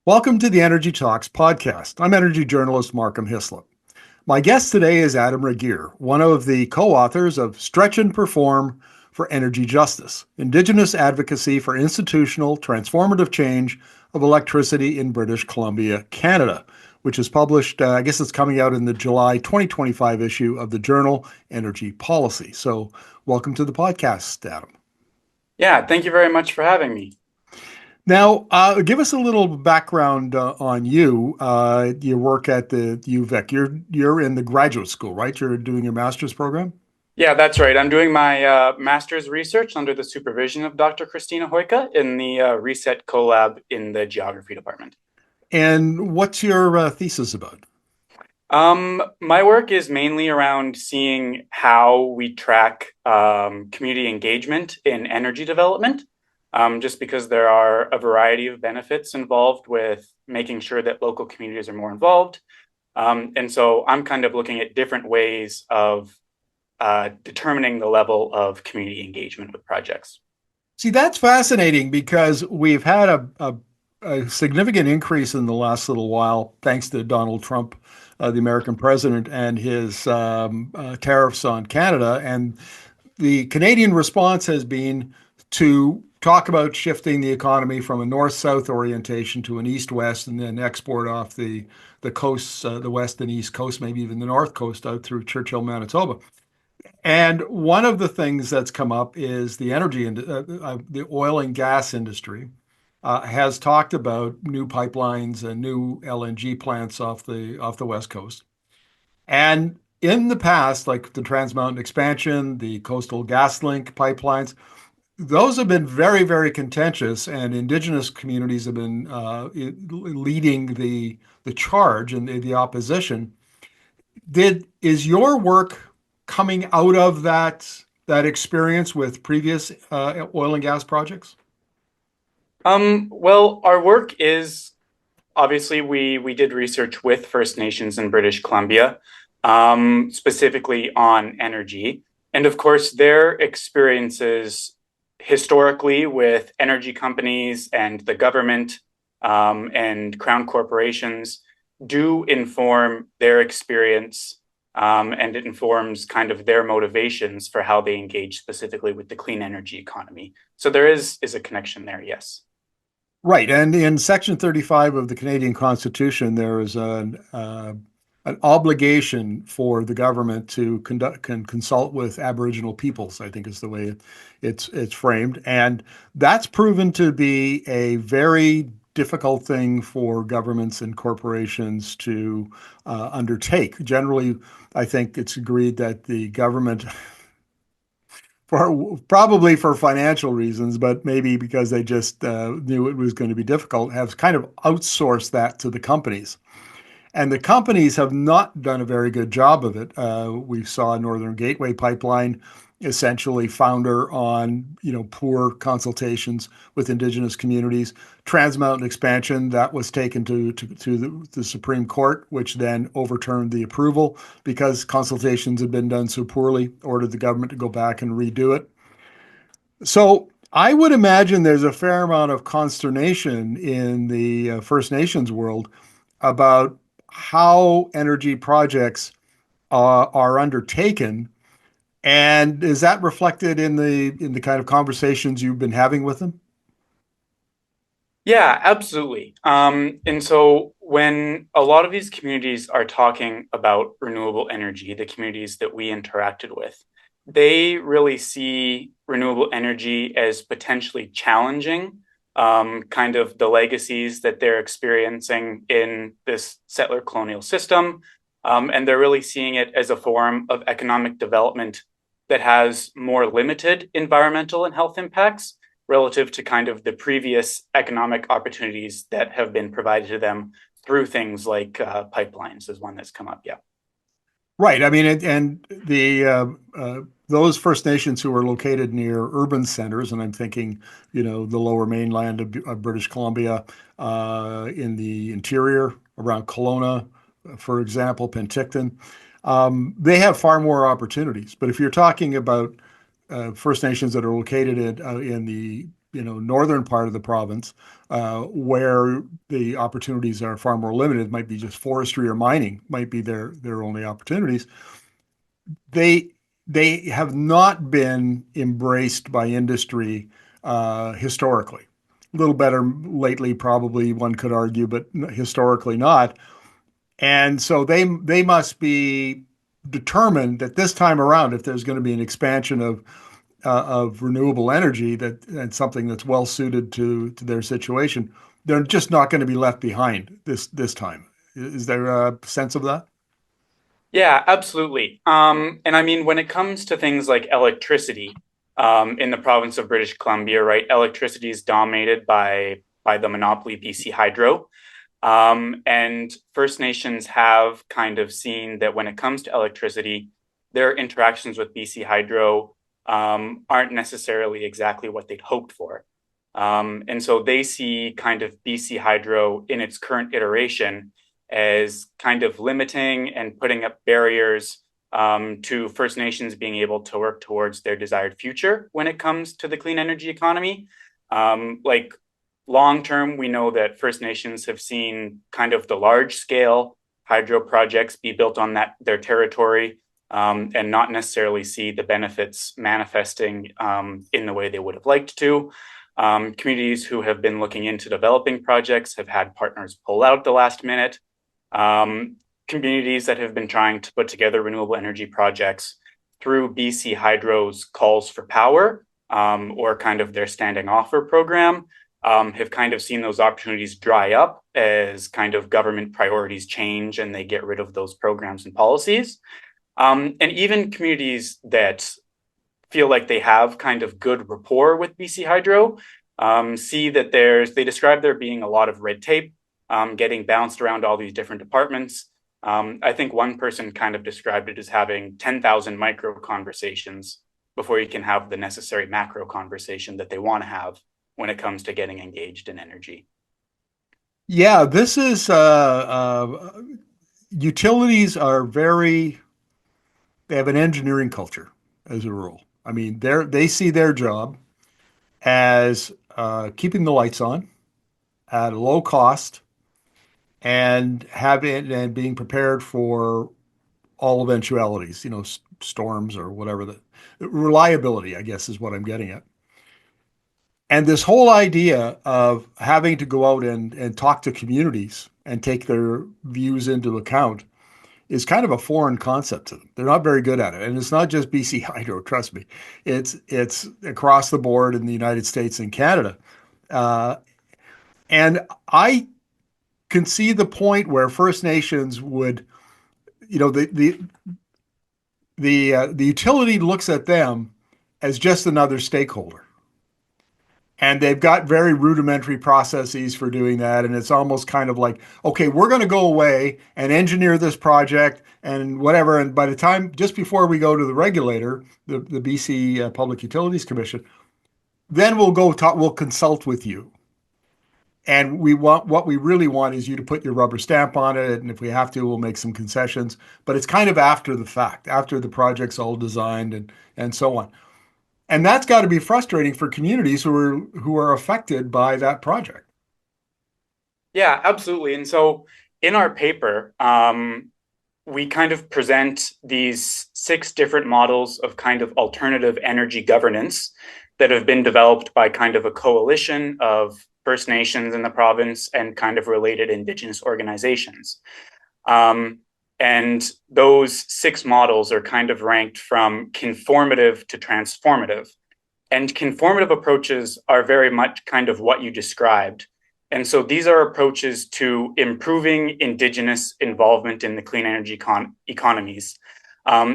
Welcome to the Energy Talks podcast. I'm energy journalist Markham Hislop. My guest today is Adam Regier, one of the co-authors of Stretch and Perform for Energy Justice, Indigenous Advocacy for Institutional Transformative Change of Electricity in British Columbia, Canada, which is published, I guess it's coming out in the July 2025 issue of the journal Energy Policy. So welcome to the podcast, Adam. Yeah, thank you very much for having me. Now, give us a little background on you. Your work at the UVic. You're in the graduate school, right? You're doing your master's program. Yeah, that's right. I'm doing my master's research under the supervision of Dr. Christina Hoyka in the Reset Collab in the geography department. And what's your thesis about? My work is mainly around seeing how we track community engagement in energy development, just because there are a variety of benefits involved with making sure that local communities are more involved. And so I'm kind of looking at different ways of determining the level of community engagement with projects. See, that's fascinating because we've had a significant increase in the last little while, thanks to Donald Trump, the American president, and his tariffs on Canada. And the Canadian response has been to talk about shifting the economy from a north-south orientation to an east-west, and then export off the coasts, the west and east coast, maybe even the north coast, out through Churchill, Manitoba. And one of the things that's come up is the oil and gas industry has talked about new pipelines and new LNG plants off the west coast. And in the past, like the Trans Mountain expansion, the Coastal GasLink pipelines, those have been very, very contentious, and Indigenous communities have been leading the charge and the opposition. Is your work coming out of that experience with previous oil and gas projects? Well, our work is obviously we did research with First Nations in British Columbia, specifically on energy. And of course, their experiences historically with energy companies and the government and crown corporations do inform their experience, and it informs kind of their motivations for how they engage specifically with the clean energy economy. So there is a connection there, yes. Right. And in Section 35 of the Canadian Constitution, there is an obligation for the government to consult with Aboriginal peoples, I think is the way it's framed. And that's proven to be a very difficult thing for governments and corporations to undertake. Generally, I think it's agreed that the government, probably for financial reasons, but maybe because they just knew it was going to be difficult, have kind of outsourced that to the companies. And the companies have not done a very good job of it. We saw Northern Gateway Pipeline essentially founder on poor consultations with Indigenous communities. Trans Mountain expansion that was taken to the Supreme Court, which then overturned the approval because consultations had been done so poorly, ordered the government to go back and redo it. So I would imagine there's a fair amount of consternation in the First Nations world about how energy projects are undertaken, and is that reflected in the kind of conversations you've been having with them? Yeah, absolutely. And so when a lot of these communities are talking about renewable energy, the communities that we interacted with, they really see renewable energy as potentially challenging kind of the legacies that they're experiencing in this settler colonial system. And they're really seeing it as a form of economic development that has more limited environmental and health impacts relative to kind of the previous economic opportunities that have been provided to them through things like pipelines is one that's come up. Yeah. Right. I mean, and the those First Nations who are located near urban centers, and I'm thinking, the lower mainland of British Columbia, in the interior around Kelowna, for example, Penticton, they have far more opportunities. But if you're talking about First Nations that are located in the northern part of the province, where the opportunities are far more limited, might be just forestry or mining, might be their only opportunities. They they have not been embraced by industry historically. A little better lately, probably one could argue, but historically not. And so they must be determined that this time around, if there's going to be an expansion of renewable energy that and something that's well suited to their situation, they're just not going to be left behind this time. Is there a sense of that? Yeah, absolutely. And I mean, when it comes to things like electricity, in the province of British Columbia, right, electricity is dominated by the monopoly BC Hydro. And First Nations have kind of seen that when it comes to electricity, their interactions with BC Hydro aren't necessarily exactly what they'd hoped for. And so they see kind of BC Hydro in its current iteration as kind of limiting and putting up barriers to First Nations being able to work towards their desired future when it comes to the clean energy economy. Like long term, we know that First Nations have seen kind of the large scale hydro projects be built on their territory, and not necessarily see the benefits manifesting in the way they would have liked to. Communities who have been looking into developing projects have had partners pull out at the last minute. Communities that have been trying to put together renewable energy projects through BC Hydro's calls for power, or kind of their standing offer program, have kind of seen those opportunities dry up as kind of government priorities change and they get rid of those programs and policies. And even communities that feel like they have kind of good rapport with BC Hydro see that they describe there being a lot of red tape, getting bounced around all these different departments. I think one person kind of described it as having 10,000 micro conversations before you can have the necessary macro conversation that they want to have when it comes to getting engaged in energy. Yeah, this is utilities are they have an engineering culture as a rule. I mean, they see their job as keeping the lights on at a low cost and being prepared for all eventualities, storms or whatever the reliability, I guess, is what I'm getting at. And this whole idea of having to go out and talk to communities and take their views into account is kind of a foreign concept to them. They're not very good at it. And it's not just BC Hydro, trust me. It's across the board in the United States and Canada. Uh, and I can see the point where First Nations would, the utility looks at them as just another stakeholder. And they've got very rudimentary processes for doing that. And it's almost kind of like, okay, we're going to go away and engineer this project and whatever. And by the time, just before we go to the regulator, the BC Public Utilities Commission, then we'll consult with you. And what we really want is you to put your rubber stamp on it. And if we have to, we'll make some concessions. But it's kind of after the fact, after the project's all designed and so on. And that's got to be frustrating for communities who are affected by that project. Yeah, absolutely. And so in our paper, we kind of present these 6 different models of kind of alternative energy governance that have been developed by kind of a coalition of First Nations in the province and kind of related Indigenous organizations. And those 6 models are kind of ranked from conformative to transformative. And conformative approaches are very much kind of what you described. And so these are approaches to improving Indigenous involvement in the clean energy economies,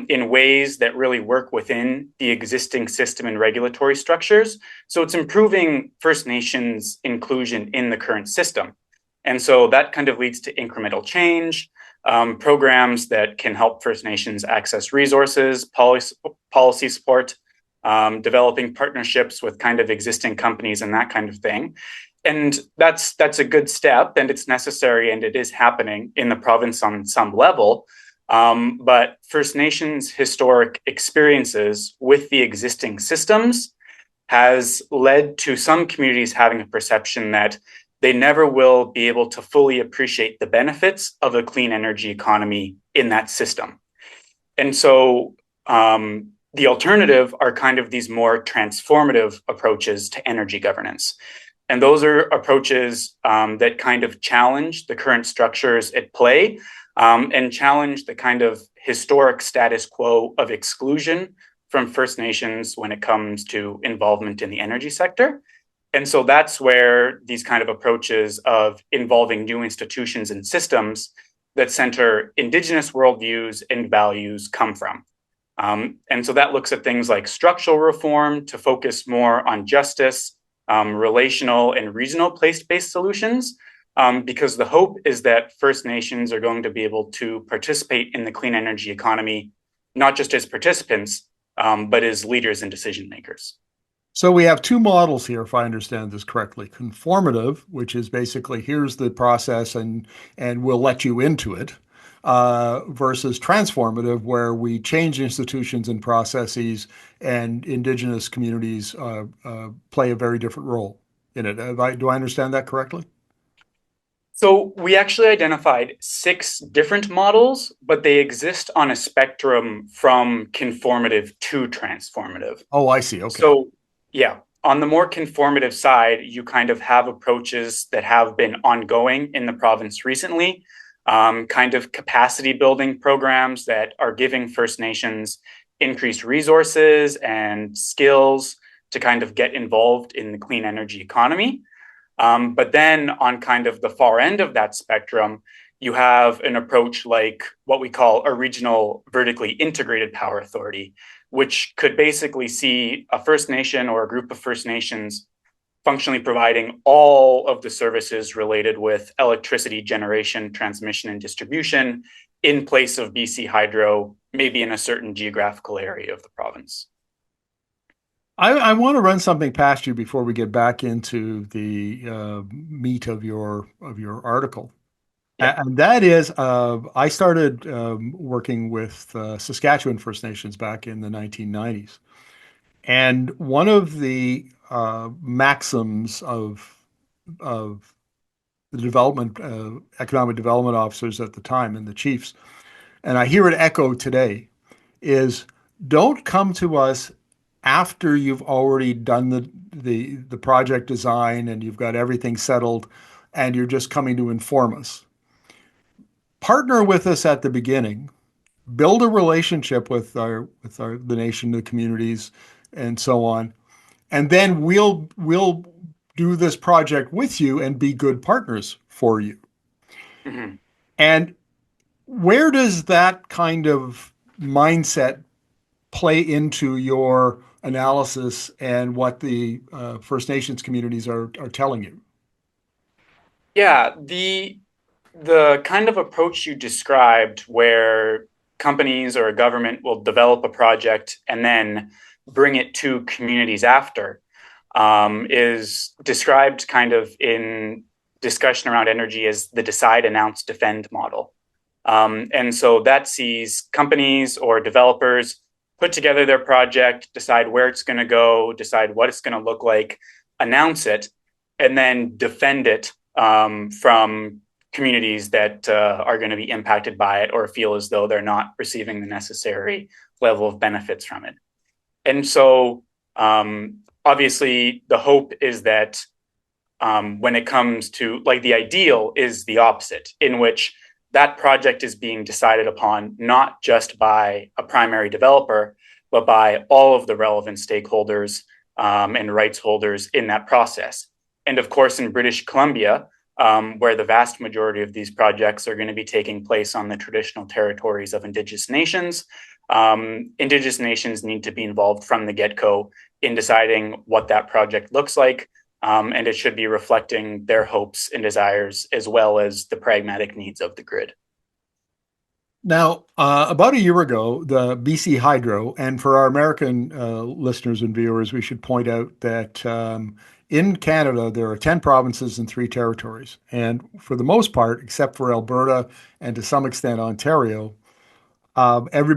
in ways that really work within the existing system and regulatory structures. So it's improving First Nations inclusion in the current system. And so that kind of leads to incremental change, programs that can help First Nations access resources, policy support, developing partnerships with kind of existing companies and that kind of thing. And that's a good step, and it's necessary, and it is happening in the province on some level. But First Nations historic experiences with the existing systems has led to some communities having a perception that they never will be able to fully appreciate the benefits of a clean energy economy in that system. And so the alternative are kind of these more transformative approaches to energy governance. And those are approaches that kind of challenge the current structures at play and challenge the kind of historic status quo of exclusion from First Nations when it comes to involvement in the energy sector. And so that's where these kind of approaches of involving new institutions and systems that center Indigenous worldviews and values come from. And so that looks at things like structural reform to focus more on justice, relational and regional place-based solutions, because the hope is that First Nations are going to be able to participate in the clean energy economy, not just as participants, but as leaders and decision makers. So we have two models here, if I understand this correctly. Conformative, which is basically here's the process and we'll let you into it, versus transformative, where we change institutions and processes, and Indigenous communities play a very different role in it. Do I understand that correctly? So we actually identified 6 different models, but they exist on a spectrum from conformative to transformative. Oh, I see. Okay. So, yeah, on the more conformative side, you kind of have approaches that have been ongoing in the province recently, kind of capacity building programs that are giving First Nations increased resources and skills to kind of get involved in the clean energy economy. But then on kind of the far end of that spectrum, you have an approach like what we call a regional vertically integrated power authority, which could basically see a First Nation or a group of First Nations functionally providing all of the services related with electricity generation, transmission, and distribution in place of BC Hydro, maybe in a certain geographical area of the province. I want to run something past you before we get back into the meat of your article. Yeah. And that is, I started working with Saskatchewan First Nations back in the 1990s. And one of the maxims of the development, economic development officers at the time and the chiefs, and I hear it echo today, is don't come to us after you've already done the project design and you've got everything settled and you're just coming to inform us. Partner with us at the beginning, build a relationship with our the nation, the communities, and so on, and then we'll do this project with you and be good partners for you. Mm-hmm. And where does that kind of mindset play into your analysis and what the First Nations communities are telling you? Yeah, the kind of approach you described where companies or a government will develop a project and then bring it to communities after is described kind of in discussion around energy as the decide, announce, defend model. And so that sees companies or developers put together their project, decide where it's going to go, decide what it's going to look like, announce it, and then defend it from communities that are going to be impacted by it or feel as though they're not receiving the necessary level of benefits from it. And so, obviously, the hope is that when it comes to like the ideal is the opposite, in which that project is being decided upon not just by a primary developer, but by all of the relevant stakeholders and rights holders in that process. And of course, in British Columbia, where the vast majority of these projects are going to be taking place on the traditional territories of Indigenous nations, Indigenous nations need to be involved from the get-go in deciding what that project looks like. And it should be reflecting their hopes and desires as well as the pragmatic needs of the grid. Now, about a year ago, the BC Hydro, and for our American listeners and viewers, we should point out that in Canada, there are 10 provinces and 3 territories. And for the most part, except for Alberta and to some extent Ontario, every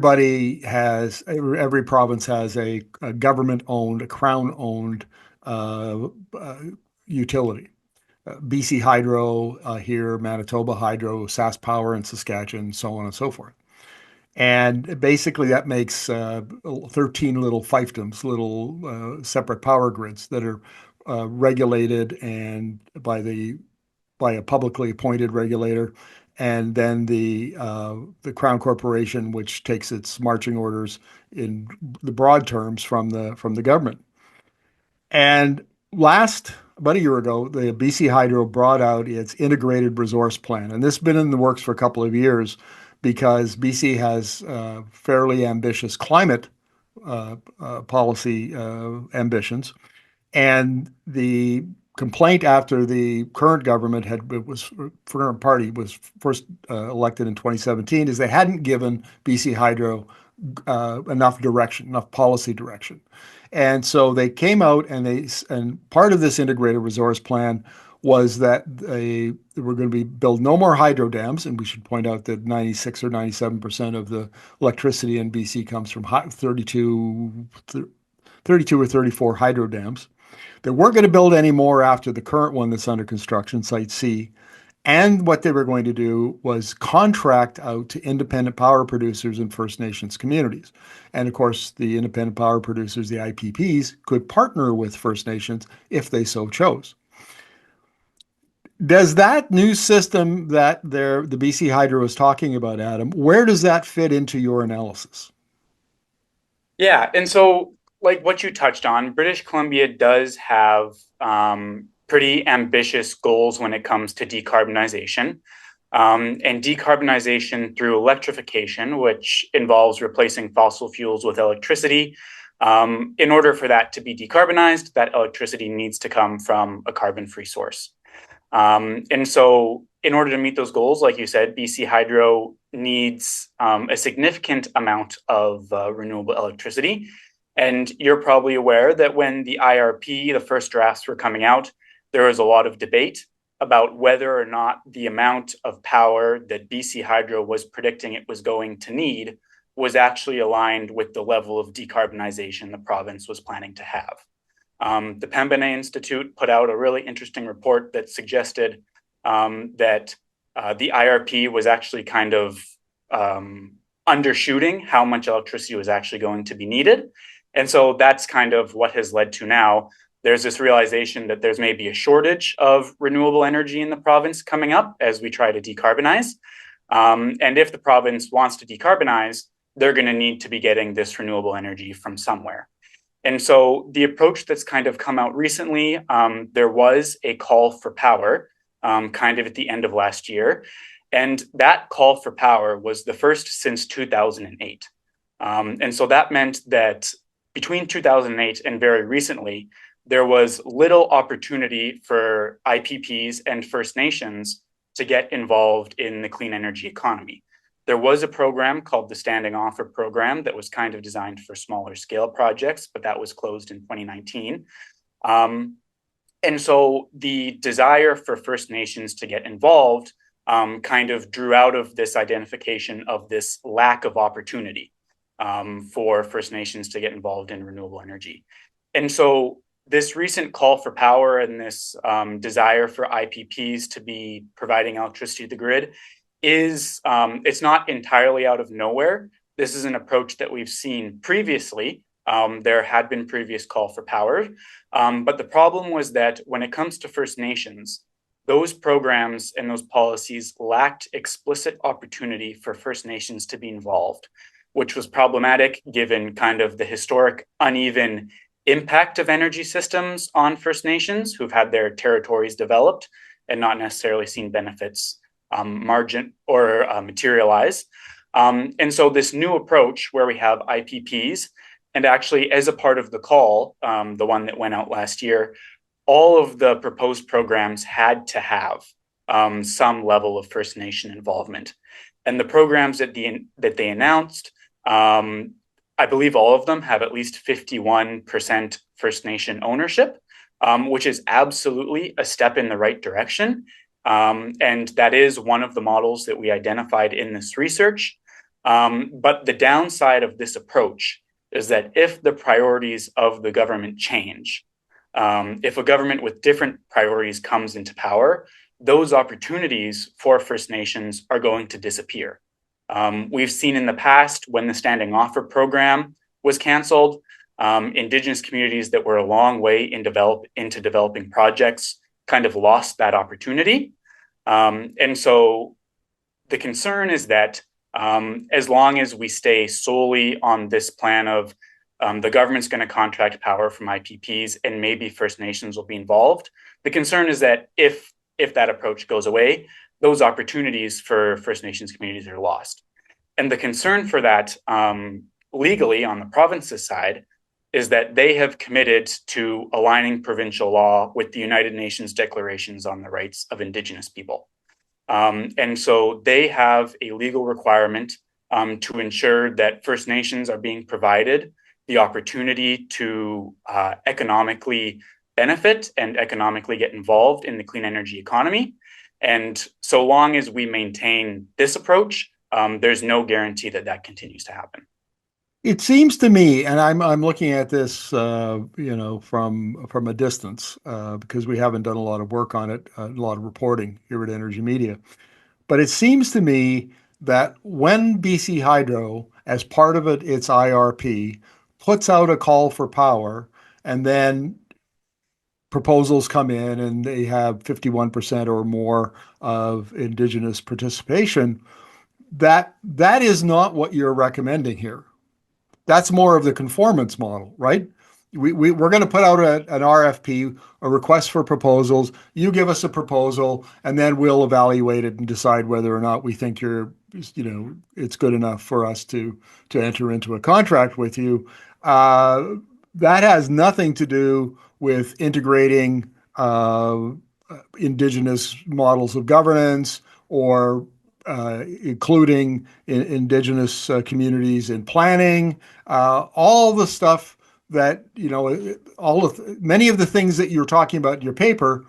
province has a government-owned, a crown-owned uh, uh, utility. BC Hydro here, Manitoba Hydro, Sask Power in Saskatchewan, so on and so forth. And basically, that makes 13 little fiefdoms, little separate power grids that are regulated and by a publicly appointed regulator, and then the Crown Corporation, which takes its marching orders in the broad terms from the government. And about a year ago, the BC Hydro brought out its integrated resource plan, and this has been in the works for a couple of years because BC has fairly ambitious climate policy ambitions, and the complaint after the current government current party was first elected in 2017 is they hadn't given BC Hydro enough direction, enough policy direction. And so they came out and part of this integrated resource plan was that they were going to be build no more hydro dams. And we should point out that 96 or 97% of the electricity in BC comes from 32 or 34 hydro dams. They weren't going to build any more after the current one that's under construction, Site C. And what they were going to do was contract out to independent power producers and First Nations communities. And of course, the independent power producers, the IPPs, could partner with First Nations if they so chose. Does that new system that the BC Hydro is talking about, Adam, where does that fit into your analysis? Yeah, and so like what you touched on, British Columbia does have pretty ambitious goals when it comes to decarbonization. And decarbonization through electrification, which involves replacing fossil fuels with electricity. In order for that to be decarbonized, that electricity needs to come from a carbon-free source. And so, in order to meet those goals, like you said, BC Hydro needs a significant amount of renewable electricity. And you're probably aware that when the IRP, the first drafts were coming out, there was a lot of debate about whether or not the amount of power that BC Hydro was predicting it was going to need was actually aligned with the level of decarbonization the province was planning to have. The Pembina Institute put out a really interesting report that suggested that the IRP was actually kind of undershooting how much electricity was actually going to be needed. And so that's kind of what has led to now there's this realization that there's maybe a shortage of renewable energy in the province coming up as we try to decarbonize. And if the province wants to decarbonize, they're going to need to be getting this renewable energy from somewhere. And so the approach that's kind of come out recently, there was a call for power kind of at the end of last year. And that call for power was the first since 2008. And so that meant that between 2008 and very recently, there was little opportunity for IPPs and First Nations to get involved in the clean energy economy. There was a program called the Standing Offer Program that was kind of designed for smaller scale projects, but that was closed in 2019. And so the desire for First Nations to get involved kind of drew out of this identification of this lack of opportunity for First Nations to get involved in renewable energy. And so this recent call for power and this desire for IPPs to be providing electricity to the grid is, it's not entirely out of nowhere. This is an approach that we've seen previously. There had been previous call for power, but the problem was that when it comes to First Nations, those programs and those policies lacked explicit opportunity for First Nations to be involved, which was problematic given kind of the historic uneven impact of energy systems on First Nations who've had their territories developed and not necessarily seen benefits margin or materialize. And so this new approach where we have IPPs, and actually as a part of the call, the one that went out last year, all of the proposed programs had to have some level of First Nation involvement. And the programs that they announced, I believe all of them have at least 51% First Nation ownership, which is absolutely a step in the right direction. And that is one of the models that we identified in this research. But the downside of this approach is that if the priorities of the government change, if a government with different priorities comes into power, those opportunities for First Nations are going to disappear. We've seen in the past when the Standing Offer program was canceled, Indigenous communities that were a long way into developing projects kind of lost that opportunity. And so the concern is that as long as we stay solely on this plan of the government's going to contract power from IPPs and maybe First Nations will be involved, the concern is that if that approach goes away, those opportunities for First Nations communities are lost. And the concern for that legally on the province's side is that they have committed to aligning provincial law with the United Nations declarations on the rights of Indigenous people. And so they have a legal requirement to ensure that First Nations are being provided the opportunity to economically benefit and economically get involved in the clean energy economy. And so long as we maintain this approach, there's no guarantee that that continues to happen. It seems to me, and I'm looking at this, from a distance, because we haven't done a lot of work on it, a lot of reporting here at Energy Media. But it seems to me that when BC Hydro, as part of its IRP, puts out a call for power, and then proposals come in and they have 51% or more of Indigenous participation, that is not what you're recommending here. That's more of the conformance model, right? We're going to put out an RFP, a request for proposals. You give us a proposal, and then we'll evaluate it and decide whether or not we think it's good enough for us to enter into a contract with you. That has nothing to do with integrating Indigenous models of governance or including Indigenous communities in planning, all the stuff that, many of the things that you're talking about in your paper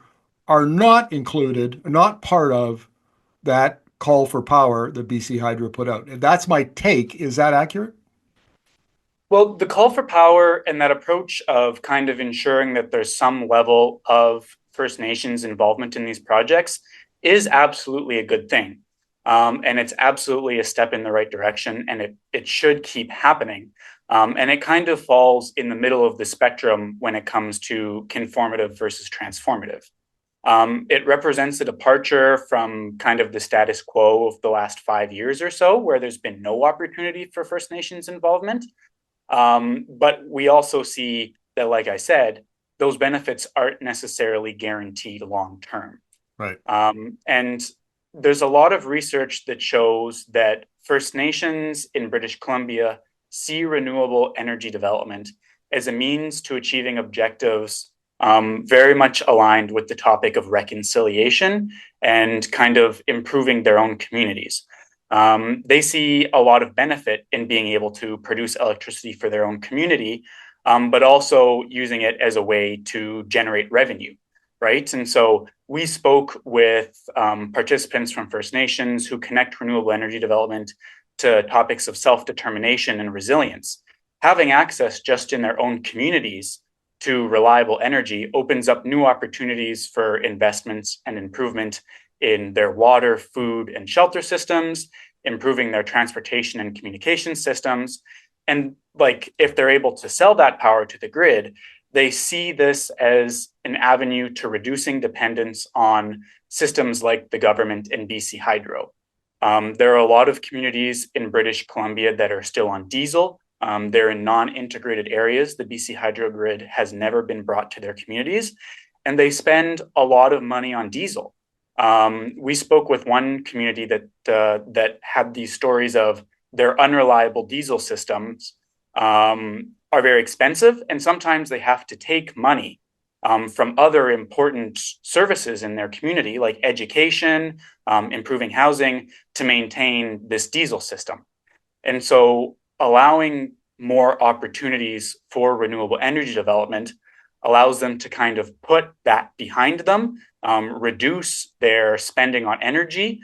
are not included, not part of that call for power that BC Hydro put out. And that's my take. Is that accurate? Well, the call for power and that approach of kind of ensuring that there's some level of First Nations involvement in these projects is absolutely a good thing. And it's absolutely a step in the right direction, and it should keep happening. And it kind of falls in the middle of the spectrum when it comes to conformative versus transformative. It represents a departure from kind of the status quo of the last 5 years or so, where there's been no opportunity for First Nations involvement. But we also see that, like I said, those benefits aren't necessarily guaranteed long term. Right. And there's a lot of research that shows that First Nations in British Columbia see renewable energy development as a means to achieving objectives very much aligned with the topic of reconciliation and kind of improving their own communities. They see a lot of benefit in being able to produce electricity for their own community, but also using it as a way to generate revenue, right? And so we spoke with participants from First Nations who connect renewable energy development to topics of self-determination and resilience. Having access just in their own communities to reliable energy opens up new opportunities for investments and improvement in their water, food, and shelter systems, improving their transportation and communication systems. And like if they're able to sell that power to the grid, they see this as an avenue to reducing dependence on systems like the government and BC Hydro. There are a lot of communities in British Columbia that are still on diesel. They're in non-integrated areas. The BC Hydro grid has never been brought to their communities, and they spend a lot of money on diesel. We spoke with one community that had these stories of their unreliable diesel systems are very expensive, and sometimes they have to take money from other important services in their community, like education, improving housing, to maintain this diesel system. And so allowing more opportunities for renewable energy development allows them to kind of put that behind them, reduce their spending on energy,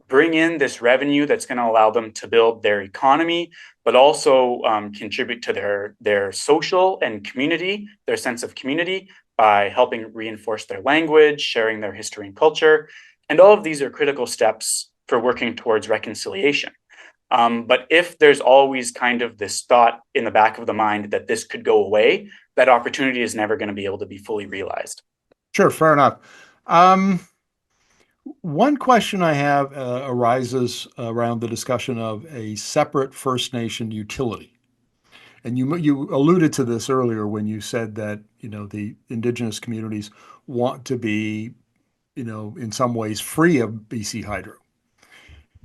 bring in this revenue that's going to allow them to build their economy, but also contribute to their social and community, their sense of community by helping reinforce their language, sharing their history and culture. And all of these are critical steps for working towards reconciliation. But if there's always kind of this thought in the back of the mind that this could go away, that opportunity is never going to be able to be fully realized. Sure, fair enough. Um, One question I have arises around the discussion of a separate First Nation utility. And you alluded to this earlier when you said that, the Indigenous communities want to be, in some ways free of BC Hydro.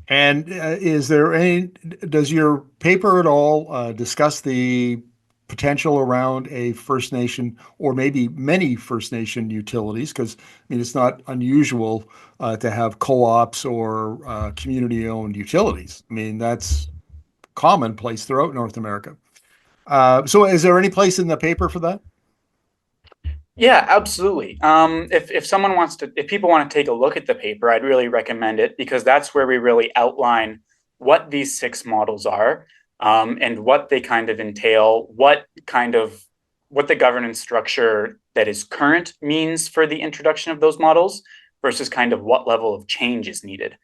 And does your paper at all discuss the potential around a First Nation or maybe many First Nation utilities? Because, it's not unusual to have co-ops or community-owned utilities. That's commonplace throughout North America. So is there any place in the paper for that? Yeah, absolutely. If people want to take a look at the paper, I'd really recommend it because that's where we really outline what these six models are, and what they kind of entail, what the governance structure that is current means for the introduction of those models versus kind of what level of change is needed.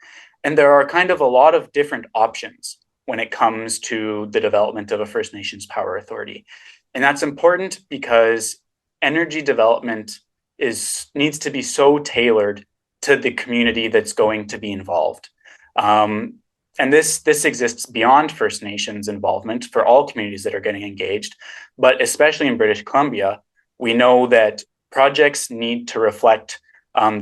And there are kind of a lot of different options when it comes to the development of a First Nations power authority. And that's important because energy development is needs to be so tailored to the community that's going to be involved. Um, and this exists beyond First Nations involvement for all communities that are getting engaged, but especially in British Columbia, we know that projects need to reflect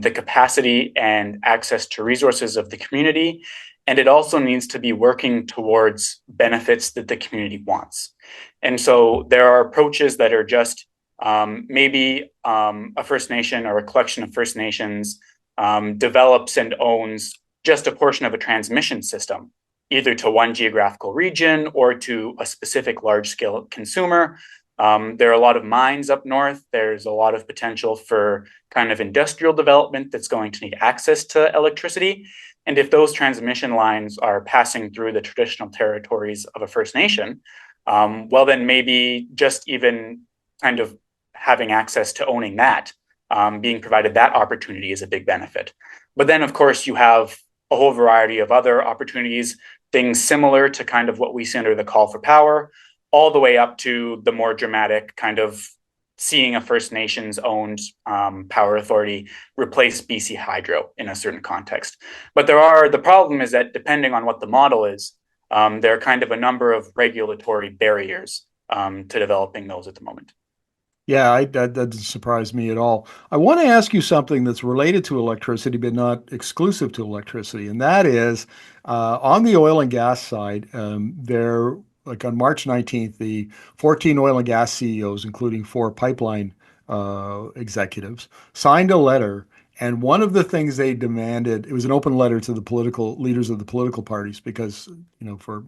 the capacity and access to resources of the community, and it also needs to be working towards benefits that the community wants. And so there are approaches that are just maybe a First Nation or a collection of First Nations develops and owns just a portion of a transmission system, either to one geographical region or to a specific large scale consumer. There are a lot of mines up north. There's a lot of potential for kind of industrial development that's going to need access to electricity. And if those transmission lines are passing through the traditional territories of a First Nation, well, then maybe just even kind of having access to owning that, being provided that opportunity is a big benefit. But then, of course, you have a whole variety of other opportunities, things similar to kind of what we see under the call for power, all the way up to the more dramatic kind of seeing a First Nations owned power authority replace BC Hydro in a certain context. But the problem is that depending on what the model is, there are kind of a number of regulatory barriers to developing those at the moment. Yeah, that doesn't surprise me at all. I want to ask you something that's related to electricity, but not exclusive to electricity, and that is on the oil and gas side. There, like on March 19th, the 14 oil and gas CEOs, including four pipeline executives, signed a letter. And one of the things they demanded, it was an open letter to the political leaders of the political parties, because, for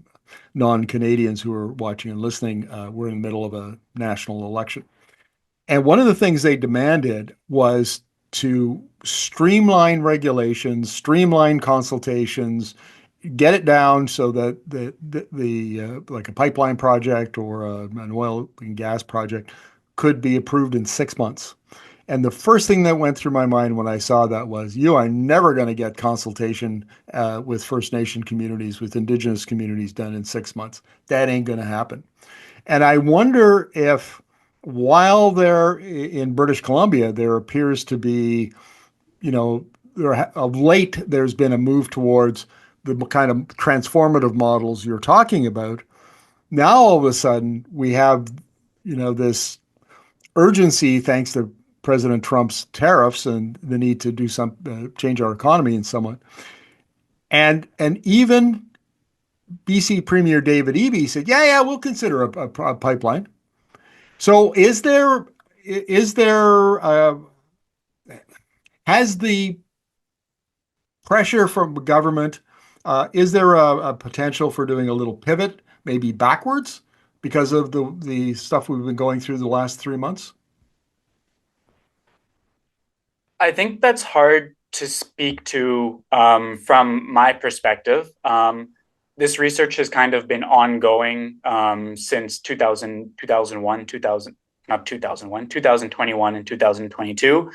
non-Canadians who are watching and listening, we're in the middle of a national election. And one of the things they demanded was to streamline regulations, streamline consultations, get it down so that the like a pipeline project or an oil and gas project could be approved in 6 months. And the first thing that went through my mind when I saw that was, you are never going to get consultation with First Nation communities, with Indigenous communities done in 6 months. That ain't going to happen. And I wonder if, while there in British Columbia, there appears to be, of late, there's been a move towards the kind of transformative models you're talking about. Now, all of a sudden, we have, this urgency thanks to President Trump's tariffs and the need to do some change our economy in somewhat. And even BC Premier David Eby said, yeah, we'll consider a pipeline. So is there has the pressure from government, is there a potential for doing a little pivot, maybe backwards, because of the stuff we've been going through the last 3 months? I think that's hard to speak to from my perspective. This research has kind of been ongoing since 2000, 2001, 2000, not 2001, 2021 and 2022.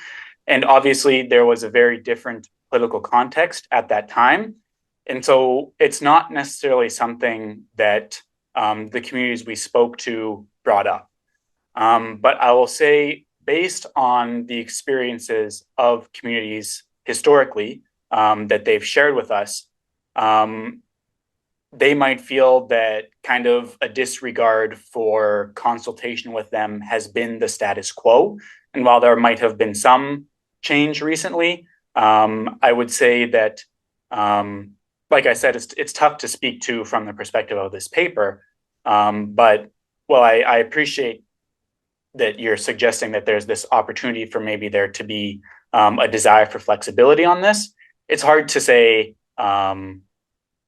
And obviously, there was a very different political context at that time. And so it's not necessarily something that the communities we spoke to brought up. But I will say, based on the experiences of communities historically that they've shared with us, um, they might feel that kind of a disregard for consultation with them has been the status quo. And while there might have been some change recently, I would say that, like I said, it's tough to speak to from the perspective of this paper. But well, I appreciate that you're suggesting that there's this opportunity for maybe there to be a desire for flexibility on this. It's hard to say.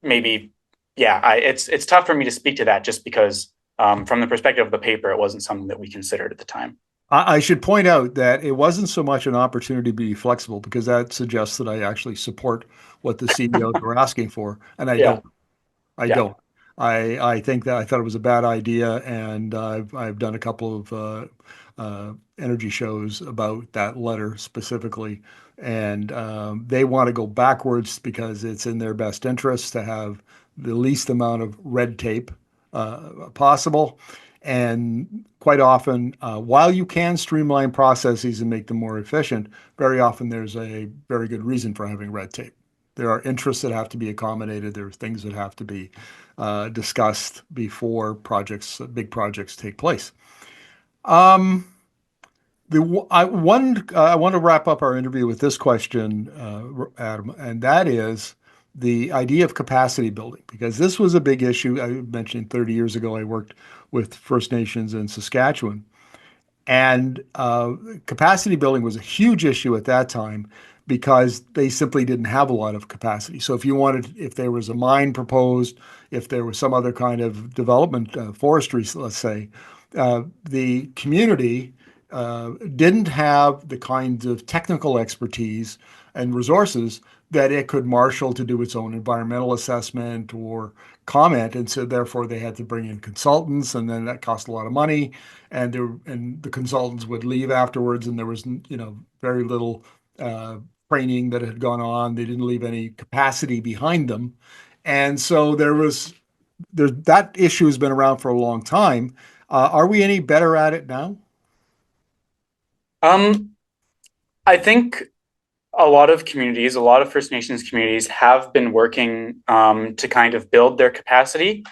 Maybe, yeah, it's tough for me to speak to that just because from the perspective of the paper, it wasn't something that we considered at the time. I should point out that it wasn't so much an opportunity to be flexible because that suggests that I actually support what the CEOs were asking for, and I Yeah, don't. I yeah. don't. I think that I thought it was a bad idea, and I've done a couple of energy shows about that letter specifically, and they want to go backwards because it's in their best interest to have the least amount of red tape possible. And quite often, while you can streamline processes and make them more efficient, very often there's a very good reason for having red tape. There are interests that have to be accommodated. There are things that have to be discussed before big projects take place. Um, I want to wrap up our interview with this question, Adam, and that is the idea of capacity building, because this was a big issue. I mentioned 30 years ago, I worked with First Nations in Saskatchewan, and capacity building was a huge issue at that time because they simply didn't have a lot of capacity. So if there was a mine proposed, if there was some other kind of development, forestry, let's say, the community didn't have the kinds of technical expertise and resources that it could marshal to do its own environmental assessment or comment. And so therefore they had to bring in consultants, and then that cost a lot of money. And the consultants would leave afterwards, and there was, very little training that had gone on. They didn't leave any capacity behind them. And so that issue has been around for a long time. Are we any better at it now? Um, I think a lot of communities, a lot of First Nations communities have been working to kind of build their capacity.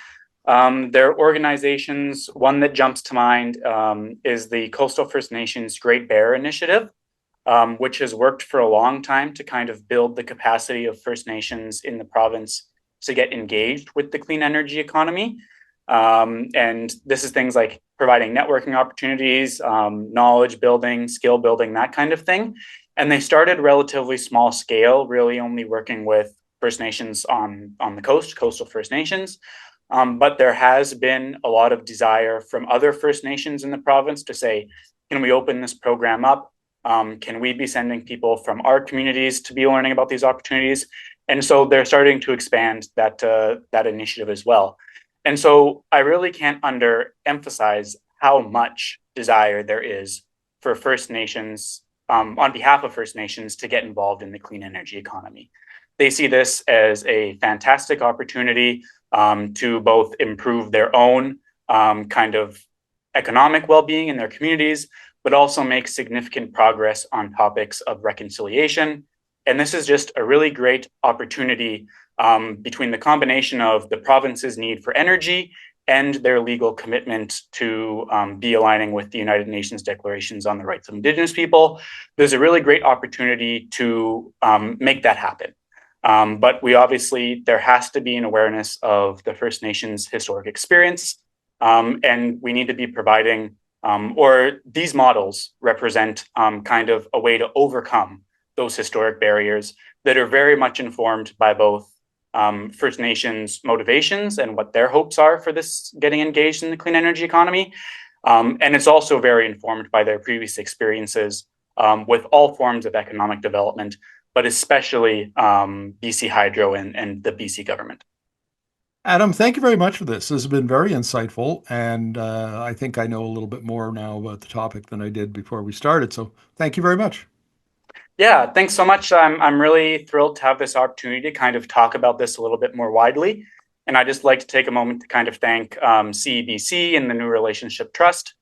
Their organizations, one that jumps to mind is the Coastal First Nations Great Bear Initiative, which has worked for a long time to kind of build the capacity of First Nations in the province to get engaged with the clean energy economy. And this is things like providing networking opportunities, knowledge building, skill building, that kind of thing. And they started relatively small scale, really only working with First Nations on the coast, coastal First Nations. But there has been a lot of desire from other First Nations in the province to say, can we open this program up? Can we be sending people from our communities to be learning about these opportunities? And so they're starting to expand that initiative as well. And so I really can't underemphasize how much desire there is for First Nations, on behalf of First Nations, to get involved in the clean energy economy. They see this as a fantastic opportunity to both improve their own kind of economic well-being in their communities, but also make significant progress on topics of reconciliation. And this is just a really great opportunity between the combination of the province's need for energy and their legal commitment to be aligning with the United Nations declarations on the rights of Indigenous people. There's a really great opportunity to make that happen. But there has to be an awareness of the First Nations historic experience. And we need to be providing, or these models represent kind of a way to overcome those historic barriers that are very much informed by both First Nations motivations and what their hopes are for this getting engaged in the clean energy economy. And it's also very informed by their previous experiences with all forms of economic development, but especially BC Hydro and the BC government. Adam, thank you very much for this. This has been very insightful, and I think I know a little bit more now about the topic than I did before we started. So thank you very much. Yeah, thanks so much. I'm really thrilled to have this opportunity to kind of talk about this a little bit more widely. And I just like to take a moment to kind of thank CEBC and the New Relationship Trust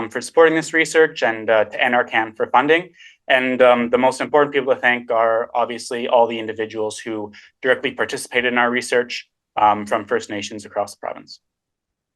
for supporting this research, and to NRCan for funding. And the most important people to thank are obviously all the individuals who directly participated in our research from First Nations across the province.